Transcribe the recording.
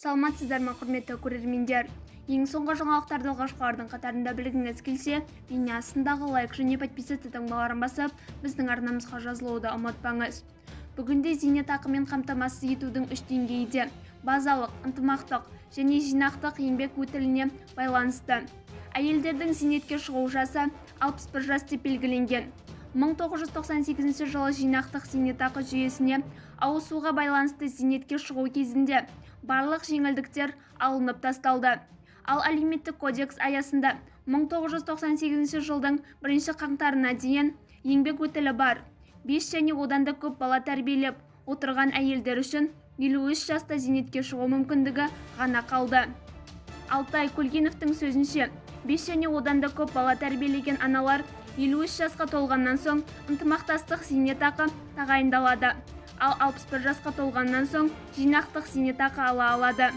Саламатсыздар ма, құрметті көрермендер? Ең соңғы жаңалықтарды алғашқылардың қатарында білгіңіз келсе, бейне астындағы лайк және подписаться таңбаларын басып, біздің арнамызға жазылуды ұмытпаңыз. Бүгінде зейнетақымен қамтамасыз етудің 3 деңгейі базалық, ынтымақтық және жинақтық еңбек өтіліне байланысты. Әйелдердің зейнетке шығу жасы 61 жас деп белгіленген. 1998 жылы жинақтық зейнетақы жүйесіне ауысуға байланысты зейнетке шығу кезінде барлық жеңілдіктер алынып тасталды. Ал әлеуметтік кодекс аясында 1998 жылдың 1 қаңтарына дейін еңбек өтілі бар. 5 және одан да көп бала тәрбиелеп отырған әйелдер үшін 53 жаста зейнетке шығу мүмкіндігі ғана қалды. Алтай Көлгеновтың сөзінше, 5 және одан да көп бала тәрбиелеген аналар 53 жасқа толғаннан соң ынтымақтастық зейнетақы тағайындалады, ал 61 жасқа толғаннан соң жинақтық зейнетақы ала алады.